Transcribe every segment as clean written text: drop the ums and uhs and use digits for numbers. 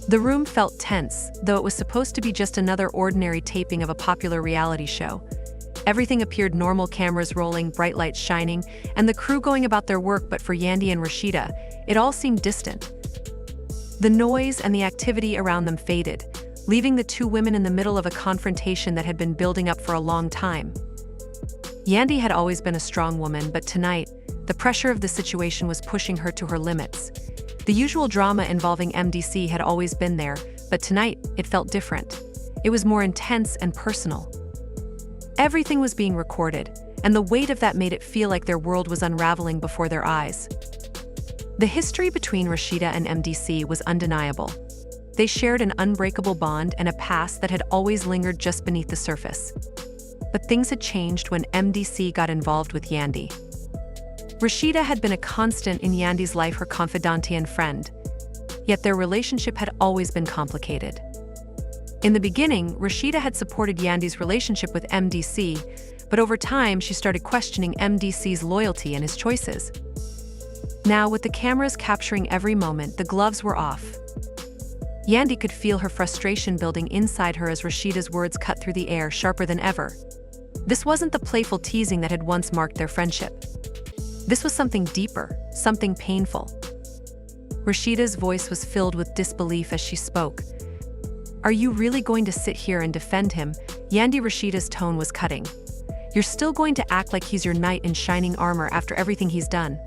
The room felt tense, though it was supposed to be just another ordinary taping of a popular reality show. Everything appeared normal, cameras rolling, bright lights shining, and the crew going about their work, but for Yandy and Rashida, it all seemed distant. The noise and the activity around them faded, leaving the two women in the middle of a confrontation that had been building up for a long time. Yandy had always been a strong woman, but tonight, the pressure of the situation was pushing her to her limits. The usual drama involving MDC had always been there, but tonight, it felt different. It was more intense and personal. Everything was being recorded, and the weight of that made it feel like their world was unraveling before their eyes. The history between Rashida and MDC was undeniable. They shared an unbreakable bond and a past that had always lingered just beneath the surface. But things had changed when MDC got involved with Yandy. Rashida had been a constant in Yandy's life, her confidante and friend. Yet their relationship had always been complicated. In the beginning, Rashida had supported Yandy's relationship with MDC, but over time she started questioning MDC's loyalty and his choices. Now, with the cameras capturing every moment, the gloves were off. Yandy could feel her frustration building inside her as Rashida's words cut through the air, sharper than ever. This wasn't the playful teasing that had once marked their friendship. This was something deeper, something painful. Rashida's voice was filled with disbelief as she spoke. "Are you really going to sit here and defend him?" Yandy, Rashida's tone was cutting. "You're still going to act like he's your knight in shining armor after everything he's done?"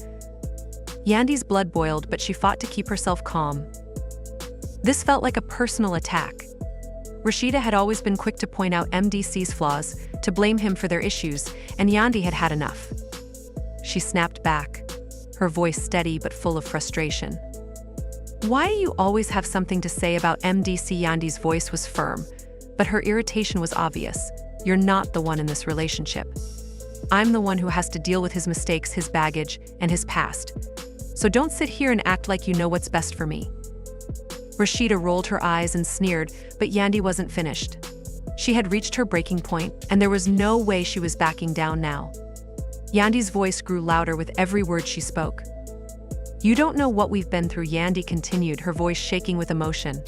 Yandy's blood boiled, but she fought to keep herself calm. This felt like a personal attack. Rashida had always been quick to point out MDC's flaws, to blame him for their issues, and Yandy had had enough. She snapped back, her voice steady but full of frustration. "Why do you always have something to say about MDC?" Yandy's voice was firm, but her irritation was obvious. "You're not the one in this relationship. I'm the one who has to deal with his mistakes, his baggage, and his past. So don't sit here and act like you know what's best for me." Rashida rolled her eyes and sneered, but Yandy wasn't finished. She had reached her breaking point, and there was no way she was backing down now. Yandy's voice grew louder with every word she spoke. "You don't know what we've been through," Yandy continued, her voice shaking with emotion.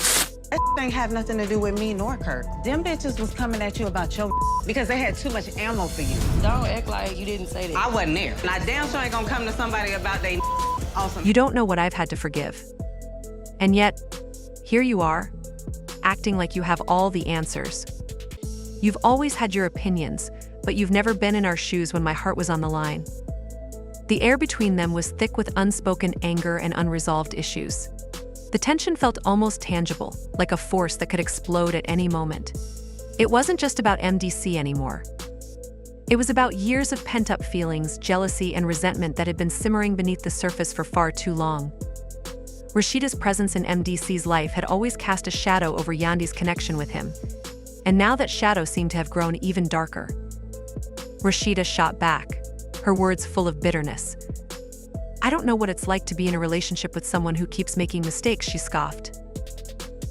That ain't have nothing to do with me nor Kirk. Them bitches was coming at you about your because they had too much ammo for you. Don't act like you didn't say that. I wasn't there. And I damn sure ain't gonna come to somebody about they awesome. You don't know what I've had to forgive. And yet, here you are, acting like you have all the answers. You've always had your opinions, but you've never been in our shoes when my heart was on the line. The air between them was thick with unspoken anger and unresolved issues. The tension felt almost tangible, like a force that could explode at any moment. It wasn't just about MDC anymore. It was about years of pent-up feelings, jealousy, and resentment that had been simmering beneath the surface for far too long. Rashida's presence in MDC's life had always cast a shadow over Yandy's connection with him, and now that shadow seemed to have grown even darker. Rashida shot back, her words full of bitterness. "I don't know what it's like to be in a relationship with someone who keeps making mistakes," she scoffed.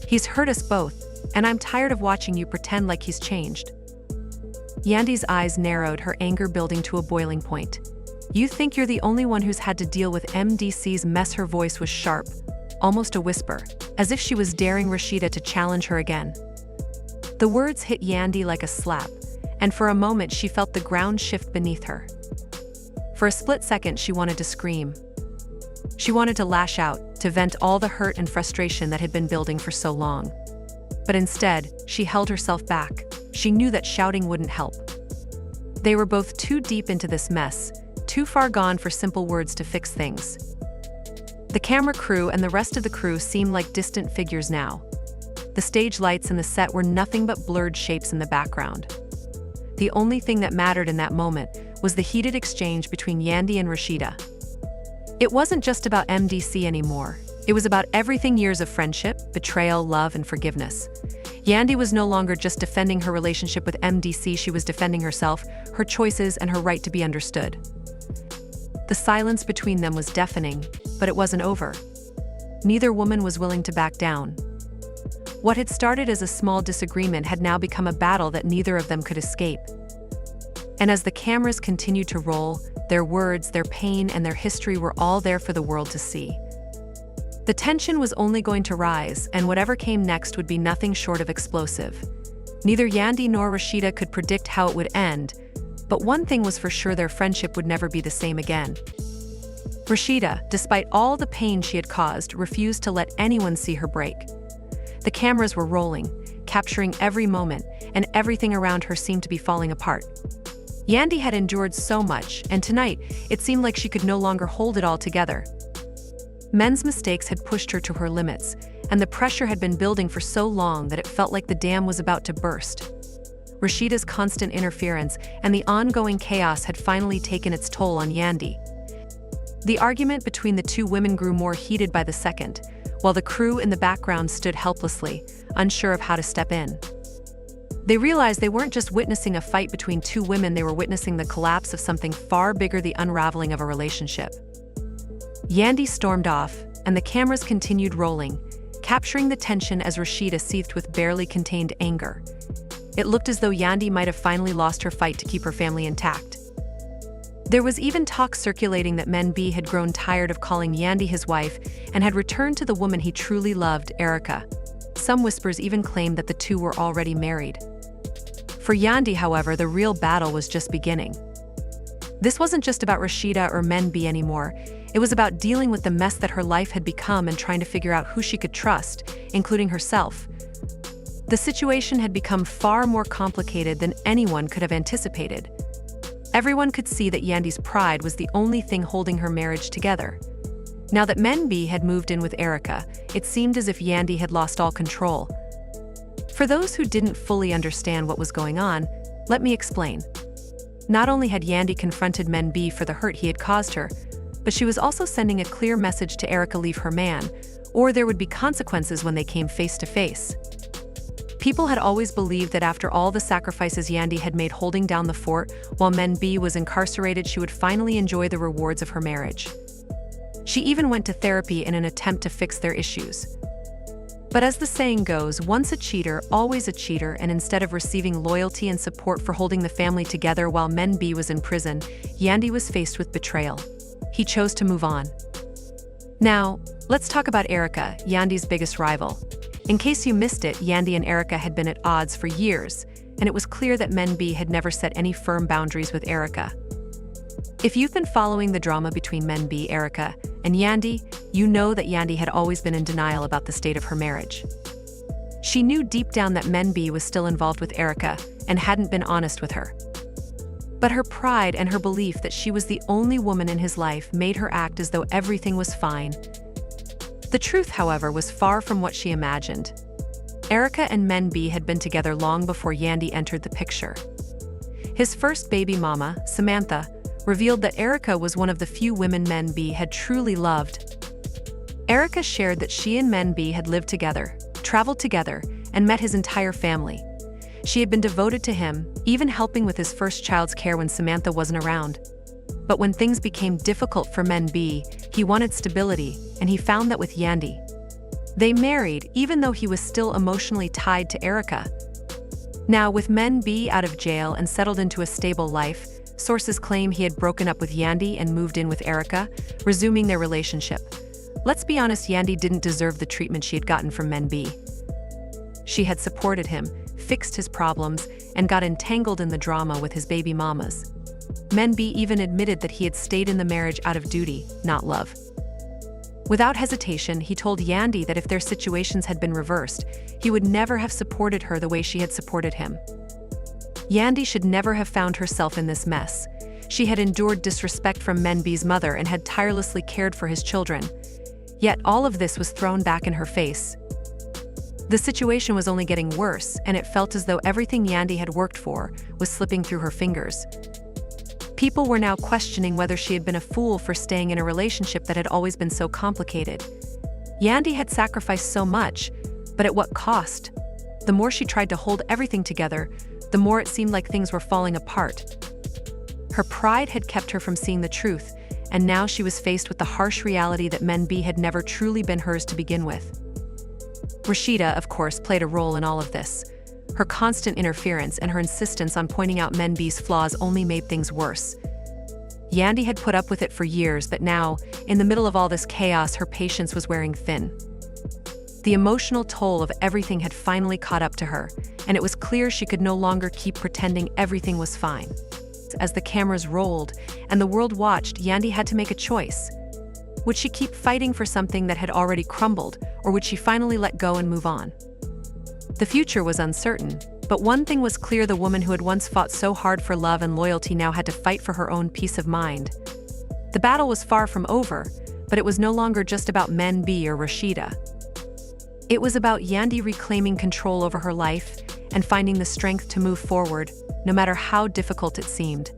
"He's hurt us both, and I'm tired of watching you pretend like he's changed." Yandy's eyes narrowed, her anger building to a boiling point. "You think you're the only one who's had to deal with MDC's mess?" Her voice was sharp, almost a whisper, as if she was daring Rashida to challenge her again. The words hit Yandy like a slap, and for a moment she felt the ground shift beneath her. For a split second, she wanted to scream. She wanted to lash out, to vent all the hurt and frustration that had been building for so long. But instead, she held herself back. She knew that shouting wouldn't help. They were both too deep into this mess, too far gone for simple words to fix things. The camera crew and the rest of the crew seemed like distant figures now. The stage lights and the set were nothing but blurred shapes in the background. The only thing that mattered in that moment was the heated exchange between Yandy and Rashida. It wasn't just about MDC anymore. It was about everything: years of friendship, betrayal, love, and forgiveness. Yandy was no longer just defending her relationship with MDC, she was defending herself, her choices, and her right to be understood. The silence between them was deafening, but it wasn't over. Neither woman was willing to back down. What had started as a small disagreement had now become a battle that neither of them could escape. And as the cameras continued to roll, their words, their pain, and their history were all there for the world to see. The tension was only going to rise, and whatever came next would be nothing short of explosive. Neither Yandy nor Rashida could predict how it would end, but one thing was for sure: their friendship would never be the same again. Rashida, despite all the pain she had caused, refused to let anyone see her break. The cameras were rolling, capturing every moment, and everything around her seemed to be falling apart. Yandy had endured so much, and tonight, it seemed like she could no longer hold it all together. Men's mistakes had pushed her to her limits, and the pressure had been building for so long that it felt like the dam was about to burst. Rashida's constant interference and the ongoing chaos had finally taken its toll on Yandy. The argument between the two women grew more heated by the second, while the crew in the background stood helplessly, unsure of how to step in. They realized they weren't just witnessing a fight between two women, they were witnessing the collapse of something far bigger: the unraveling of a relationship. Yandy stormed off, and the cameras continued rolling, capturing the tension as Rashida seethed with barely contained anger. It looked as though Yandy might have finally lost her fight to keep her family intact. There was even talk circulating that Men B had grown tired of calling Yandy his wife and had returned to the woman he truly loved, Erica. Some whispers even claimed that the two were already married. For Yandy, however, the real battle was just beginning. This wasn't just about Rashida or Men B anymore. It was about dealing with the mess that her life had become and trying to figure out who she could trust, including herself. The situation had become far more complicated than anyone could have anticipated. Everyone could see that Yandy's pride was the only thing holding her marriage together. Now that Men B had moved in with Erica, it seemed as if Yandy had lost all control. For those who didn't fully understand what was going on, let me explain. Not only had Yandy confronted Men B for the hurt he had caused her, but she was also sending a clear message to Erica: leave her man, or there would be consequences when they came face to face. People had always believed that after all the sacrifices Yandy had made holding down the fort while Men B was incarcerated, she would finally enjoy the rewards of her marriage. She even went to therapy in an attempt to fix their issues. But as the saying goes, once a cheater, always a cheater, and instead of receiving loyalty and support for holding the family together while Men B was in prison, Yandy was faced with betrayal. He chose to move on. Now, let's talk about Erica, Yandy's biggest rival. In case you missed it, Yandy and Erica had been at odds for years, and it was clear that Men B had never set any firm boundaries with Erica. If you've been following the drama between Men B, Erica, and Yandy, you know that Yandy had always been in denial about the state of her marriage. She knew deep down that Men B was still involved with Erica and hadn't been honest with her. But her pride and her belief that she was the only woman in his life made her act as though everything was fine. The truth, however, was far from what she imagined. Erica and Men B had been together long before Yandy entered the picture. His first baby mama, Samantha, revealed that Erica was one of the few women Men B had truly loved. Erica shared that she and Men B had lived together, traveled together, and met his entire family. She had been devoted to him, even helping with his first child's care when Samantha wasn't around. But when things became difficult for Men B, he wanted stability, and he found that with Yandy. They married, even though he was still emotionally tied to Erica. Now, with Men B out of jail and settled into a stable life, sources claim he had broken up with Yandy and moved in with Erica, resuming their relationship. Let's be honest, Yandy didn't deserve the treatment she had gotten from Men B. She had supported him, fixed his problems, and got entangled in the drama with his baby mamas. Men B even admitted that he had stayed in the marriage out of duty, not love. Without hesitation, he told Yandy that if their situations had been reversed, he would never have supported her the way she had supported him. Yandy should never have found herself in this mess. She had endured disrespect from Men B's mother and had tirelessly cared for his children. Yet all of this was thrown back in her face. The situation was only getting worse, and it felt as though everything Yandy had worked for was slipping through her fingers. People were now questioning whether she had been a fool for staying in a relationship that had always been so complicated. Yandy had sacrificed so much, but at what cost? The more she tried to hold everything together, the more it seemed like things were falling apart. Her pride had kept her from seeing the truth, and now she was faced with the harsh reality that Men B had never truly been hers to begin with. Rashida, of course, played a role in all of this. Her constant interference and her insistence on pointing out Men B's flaws only made things worse. Yandy had put up with it for years, but now, in the middle of all this chaos, her patience was wearing thin. The emotional toll of everything had finally caught up to her, and it was clear she could no longer keep pretending everything was fine. As the cameras rolled and the world watched, Yandy had to make a choice. Would she keep fighting for something that had already crumbled, or would she finally let go and move on? The future was uncertain, but one thing was clear: the woman who had once fought so hard for love and loyalty now had to fight for her own peace of mind. The battle was far from over, but it was no longer just about Men B or Rashida. It was about Yandy reclaiming control over her life and finding the strength to move forward, no matter how difficult it seemed.